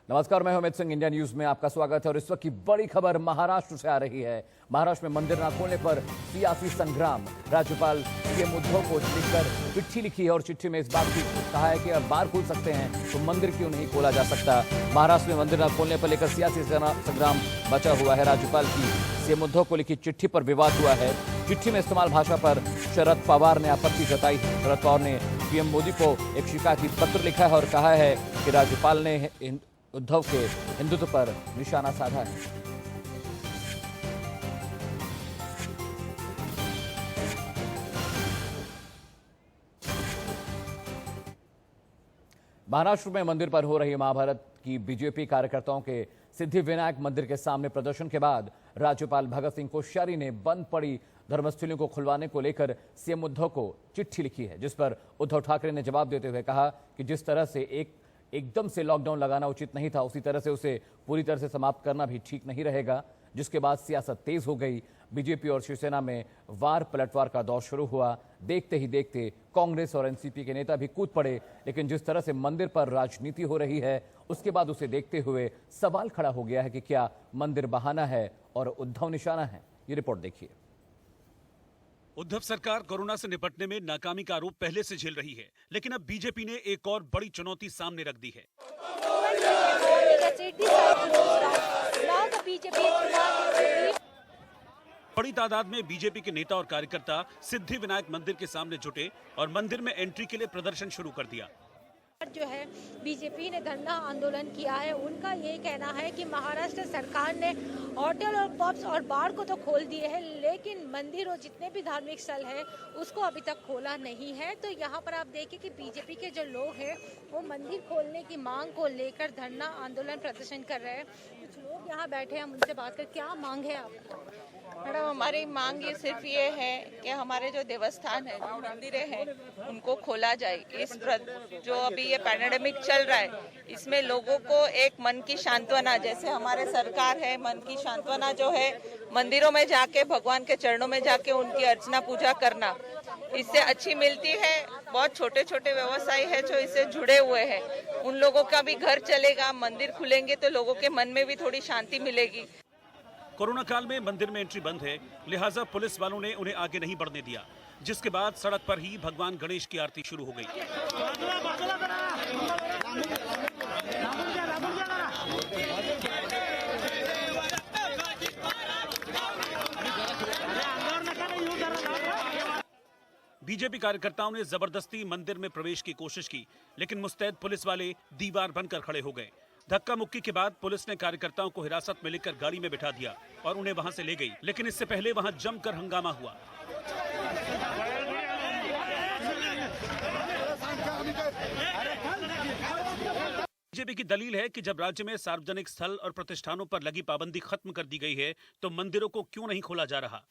नमस्कार, मैं हूं अमित सिंह। इंडिया न्यूज में आपका स्वागत है और इस वक्त की बड़ी खबर महाराष्ट्र से आ रही है। महाराष्ट्र में मंदिर न खोलने पर सियासी संग्राम। राज्यपाल सीएम उद्धव को लिखकर चिट्ठी लिखी है और चिट्ठी में इस बात की कहा है कि अब बार खोल सकते हैं तो मंदिर क्यों नहीं खोला जा सकता। महाराष्ट्र में मंदिर न खोलने पर लेकर सियासी संग्राम बचा हुआ है। राज्यपाल की सीएम उद्धव को लिखी चिट्ठी पर विवाद हुआ है। चिट्ठी में इस्तेमाल भाषा पर शरद पवार ने आपत्ति जताई। शरद पवार ने पीएम मोदी को एक शिकायती पत्र लिखा है और कहा है कि राज्यपाल ने उद्धव के हिंदुत्व पर निशाना साधा है। महाराष्ट्र में मंदिर पर हो रही महाभारत की बीजेपी कार्यकर्ताओं के सिद्धिविनायक मंदिर के सामने प्रदर्शन के बाद राज्यपाल भगत सिंह कोश्यारी ने बंद पड़ी धर्मस्थलियों को खुलवाने को लेकर सीएम उद्धव को चिट्ठी लिखी है, जिस पर उद्धव ठाकरे ने जवाब देते हुए कहा कि जिस तरह से एकदम से लॉकडाउन लगाना उचित नहीं था, उसी तरह से उसे पूरी तरह से समाप्त करना भी ठीक नहीं रहेगा। जिसके बाद सियासत तेज हो गई। बीजेपी और शिवसेना में वार पलटवार का दौर शुरू हुआ। देखते ही देखते कांग्रेस और एनसीपी के नेता भी कूद पड़े। लेकिन जिस तरह से मंदिर पर राजनीति हो रही है, उसके बाद उसे देखते हुए सवाल खड़ा हो गया है कि क्या मंदिर बहाना है और उद्धव निशाना है। ये रिपोर्ट देखिए। उद्धव सरकार कोरोना से निपटने में नाकामी का आरोप पहले से झेल रही है, लेकिन अब बीजेपी ने एक और बड़ी चुनौती सामने रख दी है। बड़ी तादाद में बीजेपी के नेता और कार्यकर्ता सिद्धिविनायक मंदिर के सामने जुटे और मंदिर में एंट्री के लिए प्रदर्शन शुरू कर दिया। जो है बीजेपी ने धरना आंदोलन किया है। उनका ये कहना है कि महाराष्ट्र सरकार ने होटल और पब्स और बार को तो खोल दिए हैं, लेकिन मंदिर और जितने भी धार्मिक स्थल है उसको अभी तक खोला नहीं है। तो यहाँ पर आप देखिए कि बीजेपी के जो लोग हैं वो मंदिर खोलने की मांग को लेकर धरना आंदोलन प्रदर्शन कर रहे हैं। कुछ लोग यहाँ बैठे हैं, हम उनसे बात कर। क्या मांग है आपकी? मैडम, हमारी मांग ये सिर्फ ये है कि हमारे जो देवस्थान है, जो मंदिरें हैं, उनको खोला जाए। जो अभी ये पैंडेमिक चल रहा है, इसमें लोगों को एक मन की सांत्वना, जैसे हमारे सरकार है, मन की सांत्वना जो है मंदिरों में जाके भगवान के चरणों में जाके उनकी अर्चना पूजा करना, इससे अच्छी मिलती है। बहुत छोटे छोटे व्यवसायी है जो इससे जुड़े हुए हैं, उन लोगों का भी घर चलेगा। मंदिर खुलेंगे तो लोगों के मन में भी थोड़ी शांति मिलेगी। कोरोना काल में मंदिर में एंट्री बंद है, लिहाजा पुलिस वालों ने उन्हें आगे नहीं बढ़ने दिया, जिसके बाद सड़क पर ही भगवान गणेश की आरती शुरू हो गई। बीजेपी कार्यकर्ताओं ने जबरदस्ती मंदिर में प्रवेश की कोशिश की, लेकिन मुस्तैद पुलिस वाले दीवार बनकर खड़े हो गए। धक्का मुक्की के बाद पुलिस ने कार्यकर्ताओं को हिरासत में लेकर गाड़ी में बिठा दिया और उन्हें वहां से ले गई। लेकिन इससे पहले वहां जमकर हंगामा हुआ। बीजेपी की दलील है कि जब राज्य में सार्वजनिक स्थल और प्रतिष्ठानों पर लगी पाबंदी खत्म कर दी गई है, तो मंदिरों को क्यों नहीं खोला जा रहा।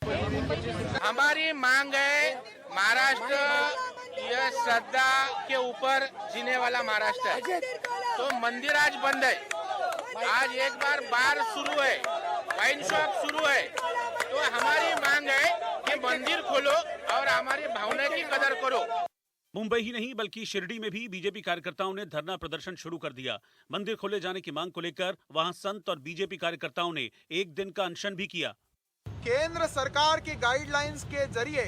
हमारी मांग है, महाराष्ट्र यह श्रद्धा के ऊपर जीने वाला महाराष्ट्र है, तो मंदिर आज बंद है। आज एक बार शुरू है, वाइन शॉप शुरू है, तो हमारी मांग है कि मंदिर खोलो और हमारी भावना की कदर करो। मुंबई ही नहीं बल्कि शिरडी में भी बीजेपी कार्यकर्ताओं ने धरना प्रदर्शन शुरू कर दिया। मंदिर खोले जाने की मांग को लेकर वहां संत और बीजेपी कार्यकर्ताओं ने एक दिन का अनशन भी किया। केंद्र सरकार की गाइडलाइंस के जरिए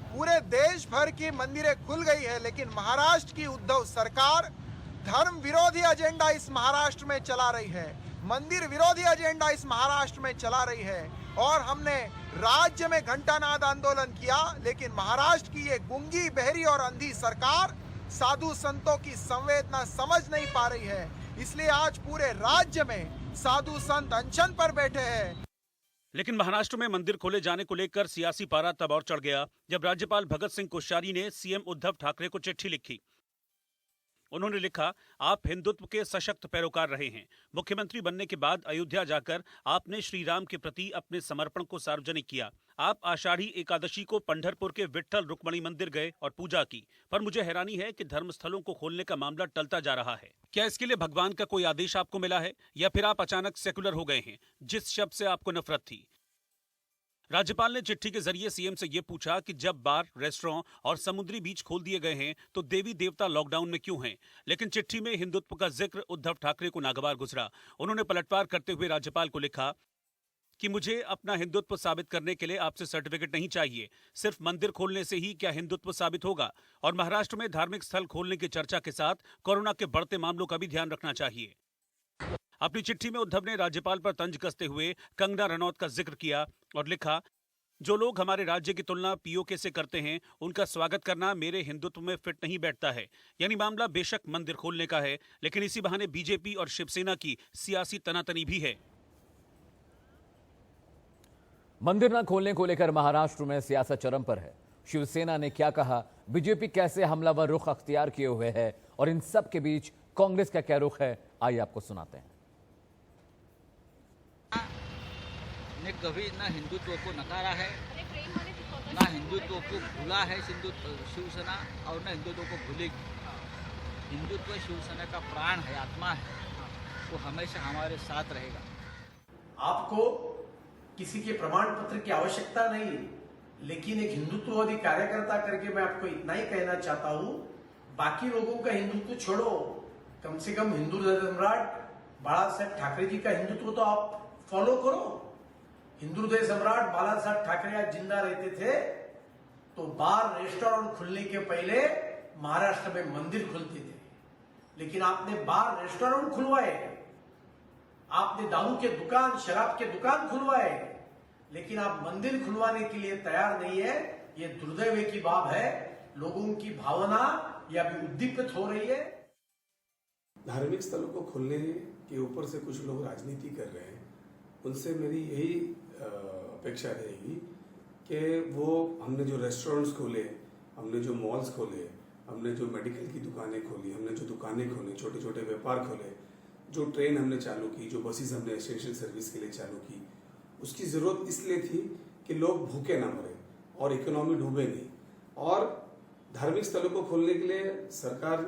पूरे देश भर की मंदिरें खुल गई है, लेकिन महाराष्ट्र की उद्धव सरकार धर्म विरोधी एजेंडा इस महाराष्ट्र में चला रही है, मंदिर विरोधी एजेंडा इस महाराष्ट्र में चला रही है। और हमने राज्य में घंटानाद आंदोलन किया, लेकिन महाराष्ट्र की ये गूंगी, बहरी और अंधी सरकार साधु संतों की संवेदना समझ नहीं पा रही है। इसलिए आज पूरे राज्य में साधु संत अनशन पर बैठे हैं। लेकिन महाराष्ट्र में मंदिर खोले जाने को लेकर सियासी पारा तब और चढ़ गया जब राज्यपाल भगत सिंह कोश्यारी ने सीएम उद्धव ठाकरे को चिट्ठी लिखी। उन्होंने लिखा, आप हिंदुत्व के सशक्त पैरोकार रहे हैं। मुख्यमंत्री बनने के बाद अयोध्या जाकर आपने श्री राम के प्रति अपने समर्पण को सार्वजनिक किया। आप आषाढ़ी एकादशी को पंढरपुर के विट्ठल रुक्मणी मंदिर गए और पूजा की, पर मुझे हैरानी है कि धर्मस्थलों को खोलने का मामला टलता जा रहा है। क्या इसके लिए भगवान का कोई आदेश आपको मिला है या फिर आप अचानक सेकुलर हो गए हैं, जिस शब्द से आपको नफरत थी। राज्यपाल ने चिट्ठी के जरिए सीएम से ये पूछा कि जब बार, रेस्टोरेंट और समुद्री बीच खोल दिए गए हैं तो देवी देवता लॉकडाउन में क्यों हैं? लेकिन चिट्ठी में हिंदुत्व का जिक्र उद्धव ठाकरे को नागवार गुजरा। उन्होंने पलटवार करते हुए राज्यपाल को लिखा कि मुझे अपना हिंदुत्व साबित करने के लिए आपसे सर्टिफिकेट नहीं चाहिए, सिर्फ मंदिर खोलने से ही क्या हिंदुत्व साबित होगा? और महाराष्ट्र में धार्मिक स्थल खोलने की चर्चा के साथ कोरोना के बढ़ते मामलों का भी ध्यान रखना चाहिए। अपनी चिट्ठी में उद्धव ने राज्यपाल पर तंज कसते हुए कंगना रनौत का जिक्र किया और लिखा, जो लोग हमारे राज्य की तुलना पीओके से करते हैं उनका स्वागत करना मेरे हिंदुत्व में फिट नहीं बैठता है। यानी मामला बेशक मंदिर खोलने का है, लेकिन इसी बहाने बीजेपी और शिवसेना की सियासी तनातनी भी है। मंदिर न खोलने को लेकर महाराष्ट्र में सियासत चरम पर है। शिवसेना ने क्या कहा, बीजेपी कैसे हमलावर रुख अख्तियार किए हुए है और इन सब के बीच कांग्रेस का क्या रुख है, आइए आपको सुनाते हैं। ने कभी न हिंदुत्व को नकारा है, न हिंदुत्व को भूला है शिवसेना, और न हिंदुत्व को भूलेगी। हिंदुत्व शिवसेना का प्राण है, आत्मा है, वो हमेशा हमारे साथ रहेगा। आपको किसी के प्रमाण पत्र की आवश्यकता नहीं है, लेकिन एक हिंदुत्ववादी कार्यकर्ता करके मैं आपको इतना ही कहना चाहता हूं, बाकी लोगों का हिंदुत्व छोड़ो, कम से कम हिंदू सम्राट बाला साहेब ठाकरे जी का हिंदुत्व तो आप फॉलो करो। हिंदू हृदय सम्राट बाला साहेब ठाकरे आज जिंदा रहते थे तो बार, रेस्टोरेंट खुलने के पहले महाराष्ट्र में मंदिर खुलते थे, लेकिन आपने बार, रेस्टोरेंट खुलवाए, आपने दारू के दुकान, शराब के दुकान खुलवाए, लेकिन आप मंदिर खुलवाने के लिए तैयार नहीं है। ये दुर्दैव की बात है। लोगों की भावना ये अभी उद्दीपित हो रही है। धार्मिक स्थलों को खोलने के ऊपर से कुछ लोग राजनीति कर रहे हैं, उनसे मेरी यही अपेक्षा रहेगी कि वो, हमने जो रेस्टोरेंट्स खोले, हमने जो मॉल्स खोले, हमने जो मेडिकल की दुकानें खोली, हमने जो दुकानें खोली, छोटे छोटे व्यापार खोले, जो ट्रेन हमने चालू की, जो बसेस हमने एसेंशियल सर्विस के लिए चालू की, उसकी ज़रूरत इसलिए थी कि लोग भूखे ना मरे और इकोनॉमी डूबे नहीं। और धार्मिक स्थलों को खोलने के लिए सरकार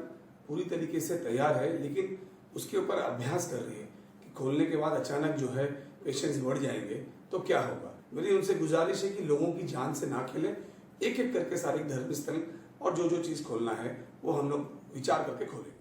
पूरी तरीके से तैयार है, लेकिन उसके ऊपर अभ्यास कर रही है कि खोलने के बाद अचानक जो है पेशेंट्स बढ़ जाएंगे तो क्या होगा। मेरी उनसे गुजारिश है कि लोगों की जान से ना खेलें, एक एक करके सारे धर्म स्थल और जो चीज़ खोलना है वो हम लोग विचार करके खोलेंगे।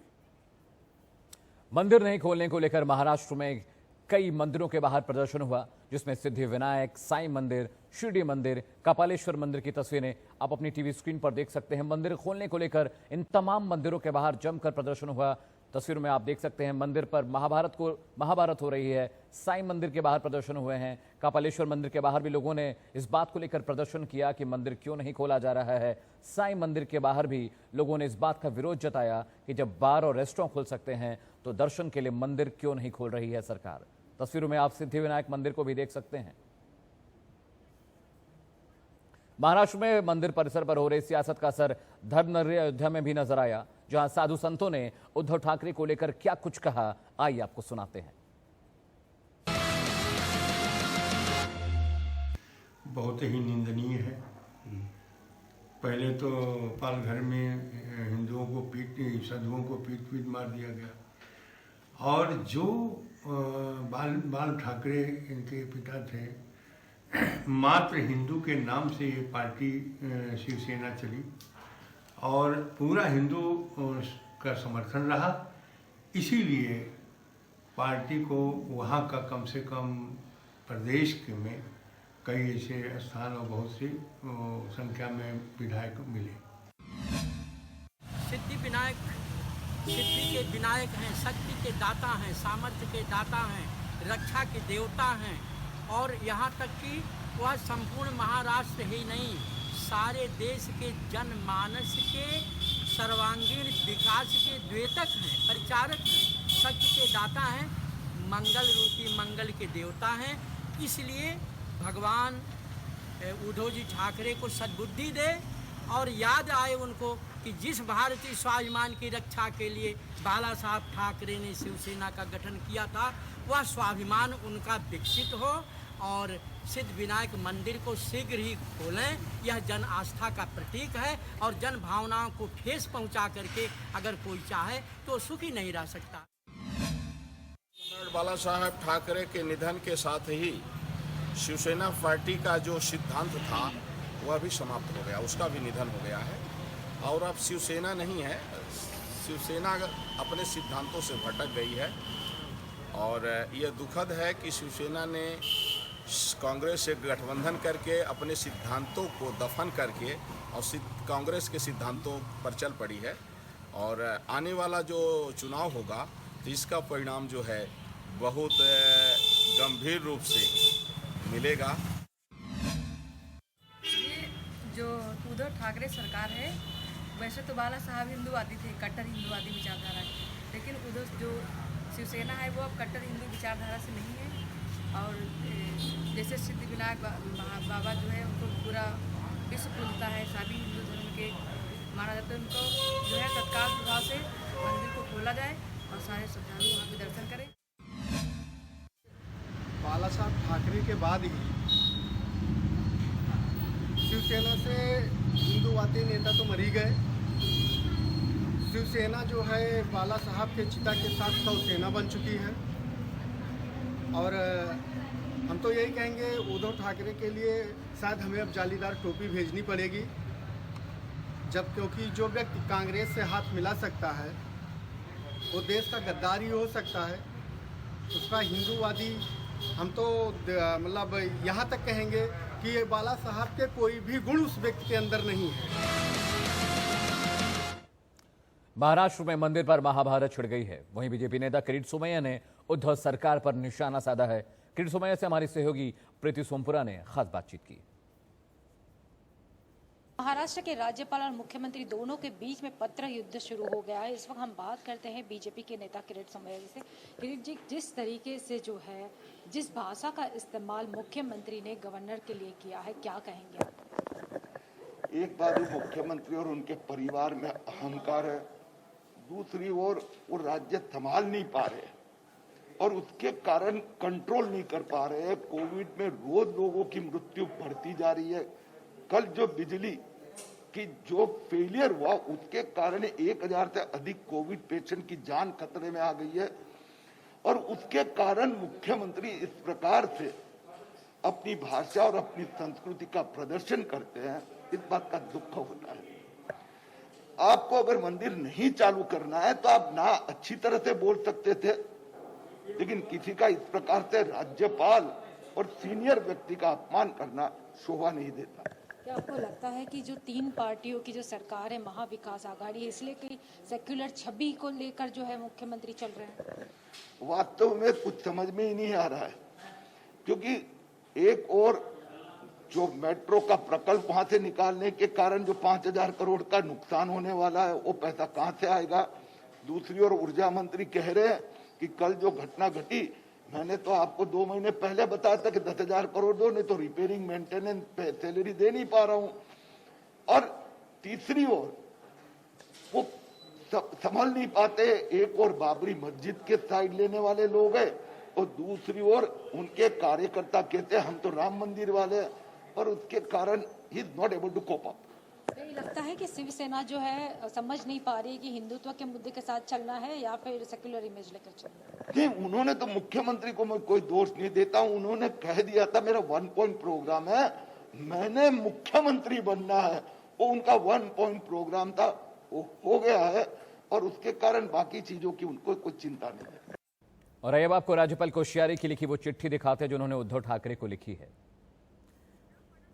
मंदिर नहीं खोलने को लेकर महाराष्ट्र में कई मंदिरों के बाहर प्रदर्शन हुआ, जिसमें सिद्धि विनायक, साईं मंदिर, शिरडी मंदिर, कपालेश्वर मंदिर की तस्वीरें आप अपनी टीवी स्क्रीन पर देख सकते हैं। मंदिर खोलने को लेकर इन तमाम मंदिरों के बाहर जमकर प्रदर्शन हुआ। तस्वीरों में आप देख सकते हैं मंदिर पर महाभारत हो रही है। साईं मंदिर के बाहर प्रदर्शन हुए हैं। कपालेश्वर मंदिर के बाहर भी लोगों ने इस बात को लेकर प्रदर्शन किया कि मंदिर क्यों नहीं खोला जा रहा है। साईं मंदिर के बाहर भी लोगों ने इस बात का विरोध जताया कि जब बार और रेस्टोरेंट खुल सकते हैं तो दर्शन के लिए मंदिर क्यों नहीं खोल रही है सरकार। तस्वीरों में आप सिद्धि विनायक मंदिर को भी देख सकते हैं। महाराष्ट्र में मंदिर परिसर पर हो रही सियासत का असर धर्मनगरी अयोध्या में भी नजर आया, जहां साधु संतों ने उद्धव ठाकरे को लेकर क्या कुछ कहा, आइए आपको सुनाते हैं। बहुत ही निंदनीय है। पहले तो पालघर में हिंदुओं को साधुओं को पीट मार दिया गया, और जो बाल ठाकरे इनके पिता थे, मात्र हिंदू के नाम से ये पार्टी शिवसेना चली और पूरा हिंदू का समर्थन रहा। इसीलिए पार्टी को वहाँ का कम से कम प्रदेश में कई ऐसे स्थान और बहुत सी संख्या में विधायक मिले। सिद्धि विनायक सिद्धि के विनायक हैं, शक्ति के दाता हैं, सामर्थ्य के दाता हैं, रक्षा के देवता हैं, और यहाँ तक कि वह संपूर्ण महाराष्ट्र ही नहीं, सारे देश के जनमानस के सर्वांगीण विकास के द्योतक हैं, परिचारक हैं, शक्ति के दाता हैं, मंगल रूपी मंगल के देवता हैं। इसलिए भगवान उद्धव जी ठाकरे को सद्बुद्धि दे और याद आए उनको कि जिस भारतीय स्वाभिमान की रक्षा के लिए बाला साहब ठाकरे ने शिवसेना का गठन किया था, वह स्वाभिमान उनका विकसित हो और सिद्ध विनायक मंदिर को शीघ्र ही खोलें। यह जन आस्था का प्रतीक है और जन भावनाओं को ठेस पहुंचा करके अगर कोई चाहे तो सुखी नहीं रह सकता। बाला साहब ठाकरे के निधन के साथ ही शिवसेना पार्टी का जो सिद्धांत था वह भी समाप्त हो गया, उसका भी निधन हो गया है और अब शिवसेना नहीं है। शिवसेना अपने सिद्धांतों से भटक गई है और यह दुखद है कि शिवसेना ने कांग्रेस से गठबंधन करके अपने सिद्धांतों को दफन करके और कांग्रेस के सिद्धांतों पर चल पड़ी है और आने वाला जो चुनाव होगा तो इसका परिणाम जो है बहुत गंभीर रूप से मिलेगा। ये जो उद्धव ठाकरे सरकार है, वैसे तो बाला साहब हिंदूवादी थे, कट्टर हिंदूवादी विचारधारा है, लेकिन उद्धव जो शिवसेना है वो अब कट्टर हिंदू विचारधारा से नहीं है। और जैसे सिद्धिविनायक बाबा जो है उनको पूरा विश्व पूजता है, सभी हिंदू धर्म के माना जाता है, उनको जो है तत्काल प्रभाव से मंदिर को खोला जाए और सारे श्रद्धालु वहाँ पे दर्शन करें। बाला साहब ठाकरे के बाद ही शिवसेना से हिंदूवादी नेता तो मर ही गए। शिवसेना जो है बाला साहब के चिता के साथ सेना बन चुकी है और हम तो यही कहेंगे उद्धव ठाकरे के लिए शायद हमें अब जालीदार टोपी भेजनी पड़ेगी, जब क्योंकि जो व्यक्ति कांग्रेस से हाथ मिला सकता है वो देश का गद्दार ही हो सकता है। उसका हिंदूवादी हम तो मतलब यहाँ तक कहेंगे कि ये बाला साहब के कोई भी गुण उस व्यक्ति के अंदर नहीं है। महाराष्ट्र में मंदिर पर महाभारत छिड़ गई है। वहीं बीजेपी नेता किरीट सोमैया ने उद्धव सरकार पर निशाना साधा है। किरीट सोमैया से हमारी सहयोगी प्रीति सोमपुरा ने खास बातचीत की। महाराष्ट्र के राज्यपाल और मुख्यमंत्री दोनों के बीच में पत्र युद्ध शुरू हो गया है। इस वक्त हम बात करते हैं बीजेपी के नेता किरीट सोमैया जी से। किरीट जी, जिस तरीके से जो है जिस भाषा का इस्तेमाल मुख्यमंत्री ने गवर्नर के लिए किया है, क्या कहेंगे आप? एक बार मुख्यमंत्री और उनके परिवार में अहंकार है, दूसरी ओर वो राज्य संभाल नहीं पा रहे और उसके कारण कंट्रोल नहीं कर पा रहे हैं। कोविड में रोज लोगों की मृत्यु बढ़ती जा रही है। कल जो बिजली की जो फेलियर हुआ उसके कारण 1000 से अधिक कोविड पेशेंट की जान खतरे में आ गई है और उसके कारण मुख्यमंत्री इस प्रकार से अपनी भाषा और अपनी संस्कृति का प्रदर्शन करते हैं, इस बात का दुख होता है। आपको अगर मंदिर नहीं चालू करना है तो आप ना अच्छी तरह से बोल सकते थे, लेकिन किसी का इस प्रकार से राज्यपाल और सीनियर व्यक्ति का अपमान करना शोभा नहीं देता। क्या आपको लगता है कि जो 3 पार्टियों की जो सरकार है, महाविकास आघाड़ी, इसलिए कि सेक्युलर छवि को लेकर जो है मुख्यमंत्री चल रहे हैं? वास्तव में कुछ समझ में ही नहीं आ रहा है, क्योंकि एक और जो मेट्रो का प्रकल्प वहां से निकालने के कारण जो 5000 करोड़ का नुकसान होने वाला है वो पैसा कहां से आएगा। दूसरी ओर ऊर्जा मंत्री कह रहे हैं कि कल जो घटना घटी, मैंने तो आपको 2 महीने पहले बताया था कि 10,000 करोड़ दो, नहीं तो रिपेयरिंग मेंटेनेंस सैलरी दे नहीं पा रहा हूं। और तीसरी ओर वो संभल नहीं पाते, एक और बाबरी मस्जिद के साइड लेने वाले लोग हैं और दूसरी ओर उनके कार्यकर्ता कहते हैं हम तो राम मंदिर वाले हैं और उसके कारण ही is not able to cope up. यही लगता है कि शिवसेना जो है समझ नहीं पा रही कि हिंदुत्व के मुद्दे के साथ चलना है या फिर सेक्युलर इमेज लेकर चलना है। नहीं, उन्होंने तो मुख्यमंत्री को मैं कोई दोष नहीं देता हूं, उन्होंने कह दिया था मेरा 1 पॉइंट प्रोग्राम है, मैंने मुख्यमंत्री बनना है, वो उनका 1 पॉइंट प्रोग्राम था, वो हो गया है और उसके कारण बाकी चीजों की उनको कोई चिंता नहीं है। और अब आपको राज्यपाल कोश्यारी की लिखी वो चिट्ठी दिखाते हैं जो उन्होंने उद्धव ठाकरे को लिखी है।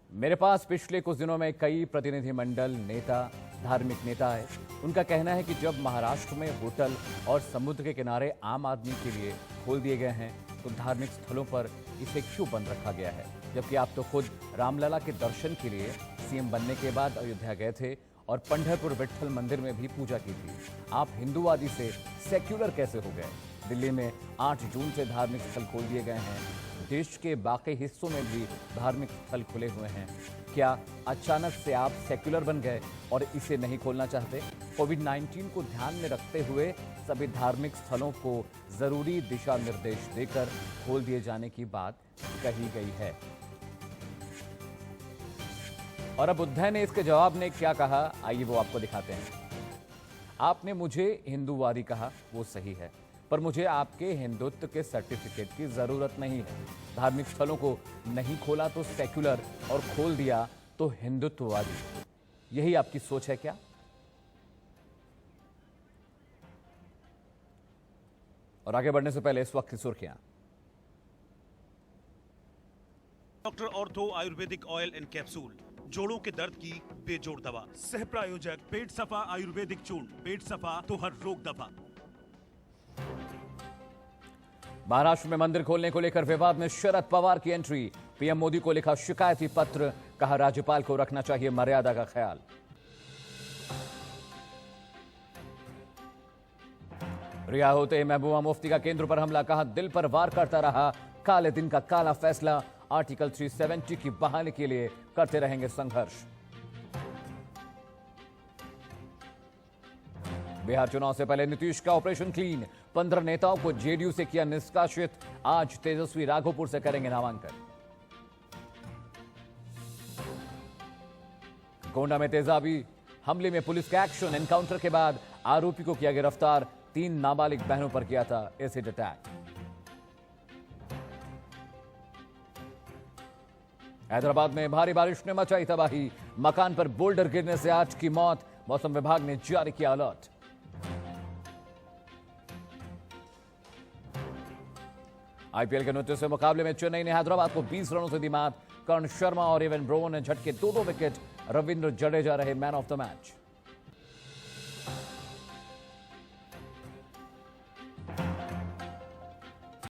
मेरे पास पिछले कुछ दिनों में कई प्रतिनिधिमंडल, नेता, धार्मिक नेता आए। उनका कहना है कि जब महाराष्ट्र में होटल और समुद्र के किनारे आम आदमी के लिए खोल दिए गए हैं तो धार्मिक स्थलों पर इसे क्यों बंद रखा गया है, जबकि आप तो खुद रामलला के दर्शन के लिए सीएम बनने के बाद अयोध्या गए थे और पंढरपुर विट्ठल मंदिर में भी पूजा की थी। आप हिंदूवादी से सेक्युलर कैसे हो गए? दिल्ली में 8 जून से धार्मिक स्थल खोल दिए गए हैं, देश के बाकी हिस्सों में भी धार्मिक स्थल खुले हुए हैं। क्या अचानक से आप सेक्युलर बन गए और इसे नहीं खोलना चाहते? कोविड-19 को ध्यान में रखते हुए सभी धार्मिक स्थलों को जरूरी दिशा निर्देश देकर खोल दिए जाने की बात कही गई है। और अब उद्धव ने इसके जवाब में क्या कहा, आइए वो आपको दिखाते हैं। आपने मुझे हिंदूवादी कहा, वो सही है। पर मुझे आपके हिंदुत्व के सर्टिफिकेट की जरूरत नहीं है। धार्मिक स्थलों को नहीं खोला तो सेक्युलर और खोल दिया तो हिंदुत्ववादी। यही आपकी सोच है क्या? और आगे बढ़ने से पहले इस वक्त की सुर्खियां। Doctor ortho Ayurvedic oil and capsule, जोड़ों के दर्द की बेजोड़ दवा। सह प्रायोजक पेट सफा आयुर्वेदिक चूर्ण, पेट सफा तो हर रोग दफा। महाराष्ट्र में मंदिर खोलने को लेकर विवाद में शरद पवार की एंट्री। पीएम मोदी को लिखा शिकायती पत्र, कहा राज्यपाल को रखना चाहिए मर्यादा का ख्याल। रिहा होते ही महबूबा मुफ्ती का केंद्र पर हमला, कहा दिल पर वार करता रहा, काले दिन का काला फैसला, आर्टिकल 370 की बहाली के लिए करते रहेंगे संघर्ष। बिहार चुनाव से पहले नीतीश का ऑपरेशन क्लीन, 15 नेताओं को जेडीयू से किया निष्कासित। आज तेजस्वी राघोपुर से करेंगे नामांकन। गोंडा में तेजाबी हमले में पुलिस का एक्शन, एनकाउंटर के बाद आरोपी को किया गिरफ्तार। 3 नाबालिग बहनों पर किया था एसिड अटैक। हैदराबाद में भारी बारिश ने मचाई तबाही, मकान पर बोल्डर गिरने से 8 की मौत। मौसम विभाग ने जारी किया अलर्ट। आईपीएल के 29वें मुकाबले में चेन्नई ने हैदराबाद को 20 रनों से दी मात। कर्ण शर्मा और एवन ब्रो ने झटके 2-2 विकेट। रविंद्र जडेजा रहे मैन ऑफ द मैच।